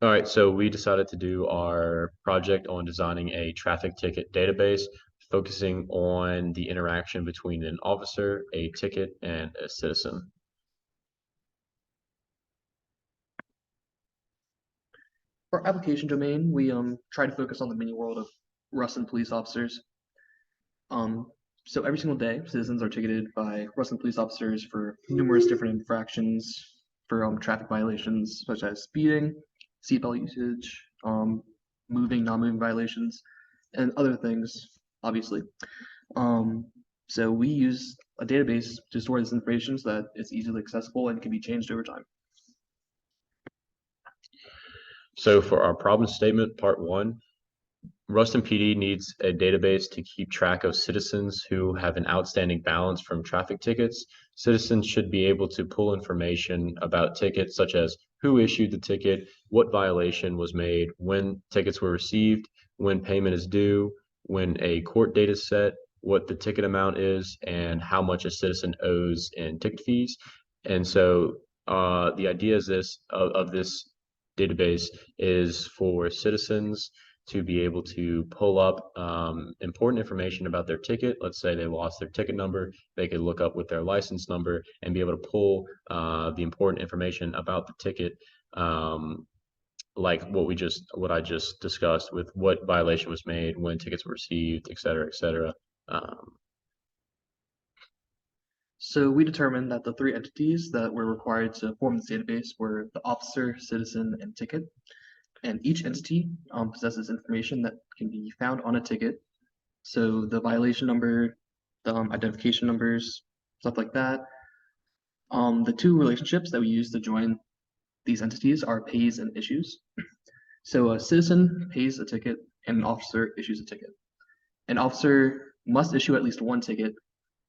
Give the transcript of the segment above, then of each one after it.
All right, so we decided to do our project on designing a traffic ticket database, focusing on the interaction between an officer, a ticket, and a citizen. For our application domain, we try to focus on the mini world of Ruston police officers. Um, so every single day, citizens are ticketed by Ruston police officers for numerous different infractions for traffic violations such as speeding, seatbelt usage, moving, non-moving violations, and other things, obviously. Um, so we use a database to store this information so that it's easily accessible and can be changed over time. So for our problem statement, part one, Ruston PD needs a database to keep track of citizens who have an outstanding balance from traffic tickets. Citizens should be able to pull information about tickets, such as who issued the ticket, what violation was made, when tickets were received, when payment is due, when a court date is set, what the ticket amount is, and how much a citizen owes in ticket fees. And so the idea is of this database is for citizens to be able to pull up important information about their ticket. Let's say they lost their ticket number, they could look up with their license number and be able to pull the important information about the ticket, like what I just discussed with what violation was made, when tickets were received, et cetera, et cetera. Um, So we determined that the three entities that were required to form this database were the officer, citizen, and ticket. And each entity possesses information that can be found on a ticket. So the violation number, the identification numbers, stuff like that. The two relationships that we use to join these entities are pays and issues. So a citizen pays a ticket and an officer issues a ticket. An officer must issue at least one ticket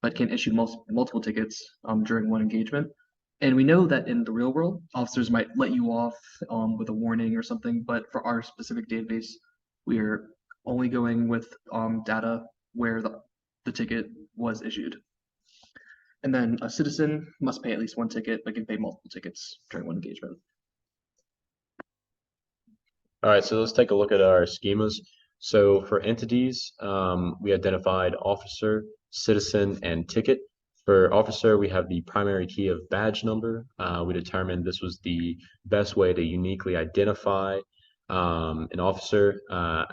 but can issue multiple tickets during one engagement. And we know that in the real world, officers might let you off with a warning or something, but for our specific database, we are only going with data where the ticket was issued. And then a citizen must pay at least one ticket, but can pay multiple tickets during one engagement. All right, so let's take a look at our schemas. So for entities, we identified officer, citizen, and ticket. For officer, we have the primary key of badge number. We determined this was the best way to uniquely identify an officer,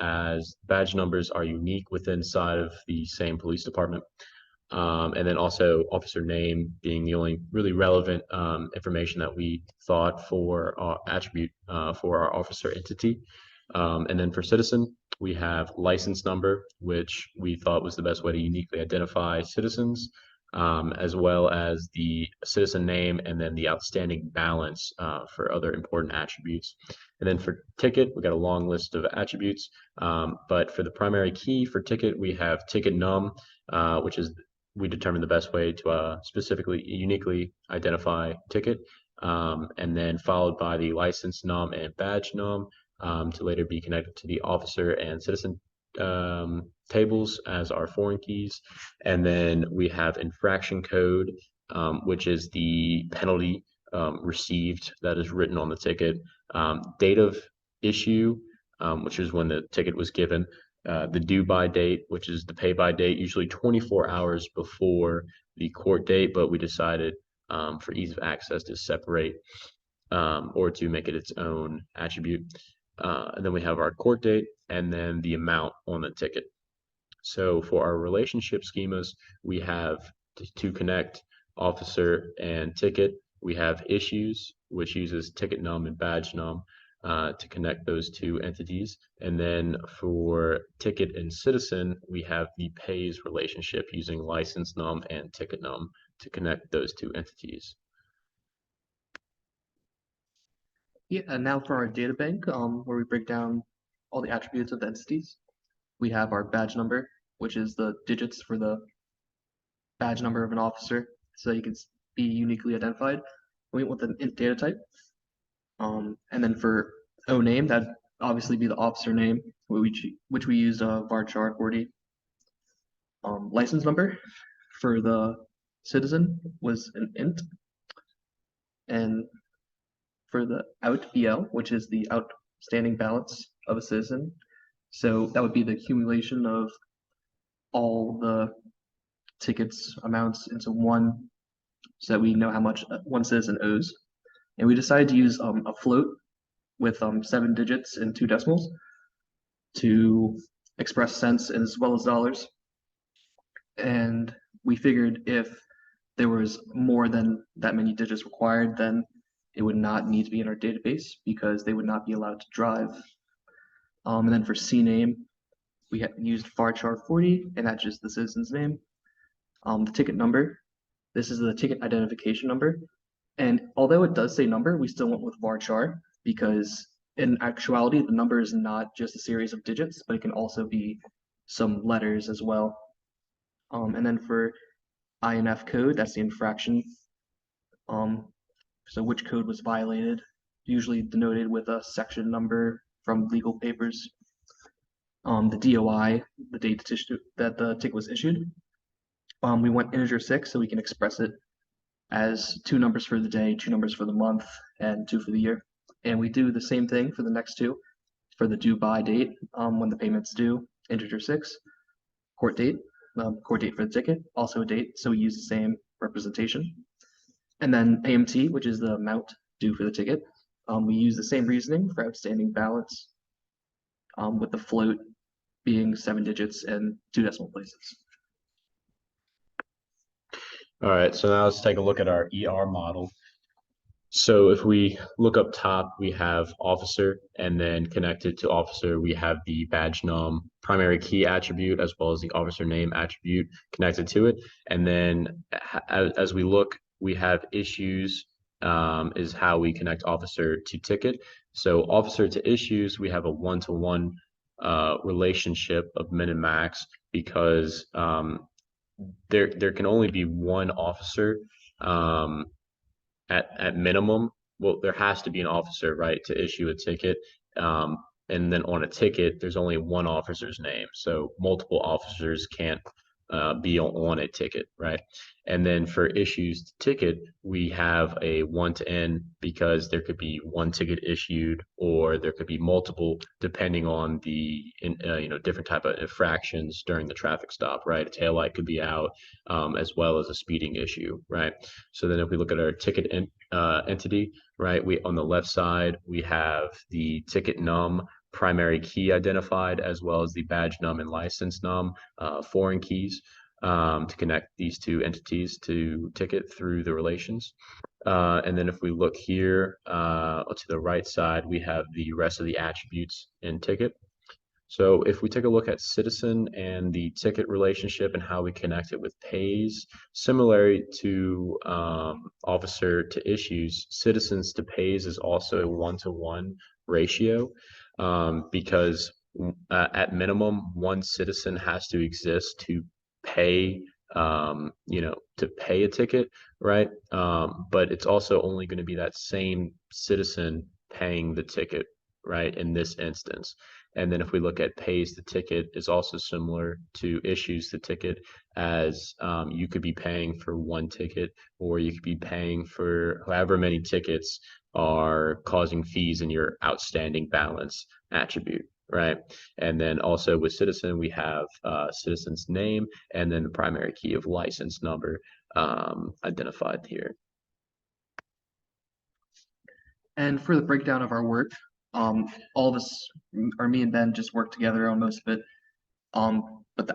as badge numbers are unique within inside of the same police department. And then also officer name being the only really relevant information that we thought for our attribute for our officer entity. And then for citizen, we have license number, which we thought was the best way to uniquely identify citizens, as well as the citizen name and then the outstanding balance for other important attributes. And then for ticket, we got a long list of attributes, but for the primary key for ticket, we have ticket num, which is we determine the best way to specifically uniquely identify ticket, and then followed by the license num and badge num, to later be connected to the officer and citizen tables as our foreign keys. And then we have infraction code, which is the penalty received that is written on the ticket, date of issue, which is when the ticket was given, the due by date, which is the pay by date, usually 24 hours before the court date, but we decided for ease of access to separate or to make it its own attribute. And then we have our court date and then the amount on the ticket. So for our relationship schemas, we have to connect officer and ticket. We have issues, which uses ticket num and badge num to connect those two entities. And then for ticket and citizen, we have the pays relationship using license num and ticket num to connect those two entities. Yeah, and now for our data bank, where we break down all the attributes of the entities. We have our badge number, which is the digits for the badge number of an officer, so you can be uniquely identified. We want the int data type. And then for O name, that'd obviously be the officer name, which we use varchar 40. License number for the citizen was an int. And for the out BL, which is the out standing balance of a citizen. So that would be the accumulation of all the tickets amounts into one, so that we know how much one citizen owes. And we decided to use a float with 7 digits and 2 decimals to express cents as well as dollars. And we figured if there was more than that many digits required, then it would not need to be in our database because they would not be allowed to drive. And then for CNAME, we used varchar 40, and that's just the citizen's name. The ticket number, this is the ticket identification number. And although it does say number, we still went with varchar because in actuality, the number is not just a series of digits, but it can also be some letters as well. And then for INF code, that's the infraction. So which code was violated, usually denoted with a section number from legal papers. The DOI, the date that the ticket was issued. We went integer 6 so we can express it as 2 numbers for the day, 2 numbers for the month, and 2 for the year. And we do the same thing for the next 2. For the due by date, when the payment's due, integer 6. Court date for the ticket, also a date, so we use the same representation. And then AMT, which is the amount due for the ticket. We use the same reasoning for outstanding balance, with the float being 7 digits and 2 decimal places. All right, so now let's take a look at our ER model. So if we look up top, we have officer, and then connected to officer, we have the badge num primary key attribute as well as the officer name attribute connected to it. And then as we look, we have issues is how we connect officer to ticket. So officer to issues, we have a one-to-one relationship of min and max because there can only be one officer at minimum. Well, there has to be an officer, right, to issue a ticket. And then on a ticket, there's only one officer's name, so multiple officers can't be on a ticket, right? And then for issues to ticket, we have a 1 to n because there could be one ticket issued or there could be multiple depending on the different type of infractions during the traffic stop, right? A taillight could be out as well as a speeding issue, right? So then if we look at our ticket entity, right, we on the left side we have the ticket num primary key identified as well as the badge num and license num foreign keys to connect these two entities to ticket through the relations. And then if we look here to the right side, we have the rest of the attributes in ticket. So if we take a look at citizen and the ticket relationship and how we connect it with pays, similar to officer to issues, citizens to pays is also a one-to-one ratio because at minimum, one citizen has to exist to pay, to pay a ticket, right? But it's also only going to be that same citizen paying the ticket, right, in this instance. And then if we look at pays the ticket is also similar to issues the ticket as you could be paying for one ticket or you could be paying for however many tickets are causing fees in your outstanding balance attribute, right? And then also with citizen, we have citizen's name and then the primary key of license number identified here. And for the breakdown of our work, all of us, or me and Ben, just worked together on most of it. But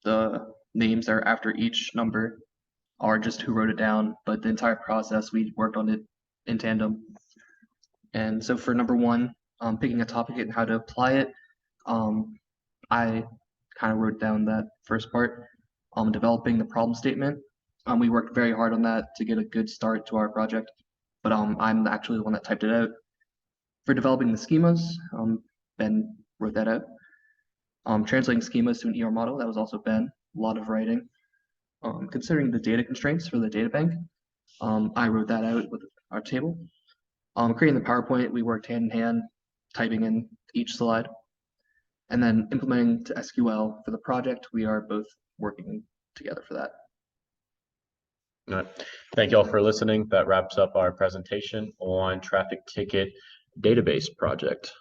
the names that are after each number are just who wrote it down. But the entire process, we worked on it in tandem. And so for number 1, picking a topic and how to apply it, I kind of wrote down that first part. Developing the problem statement. We worked very hard on that to get a good start to our project. But I'm actually the one that typed it out. For developing the schemas, Ben wrote that out. Translating schemas to an ER model, that was also Ben, a lot of writing. Considering the data constraints for the data bank, I wrote that out with our table. Creating the PowerPoint, we worked hand in hand, typing in each slide. And then implementing to SQL for the project, we are both working together for that. All right. Thank you all for listening. That wraps up our presentation on traffic ticket database project.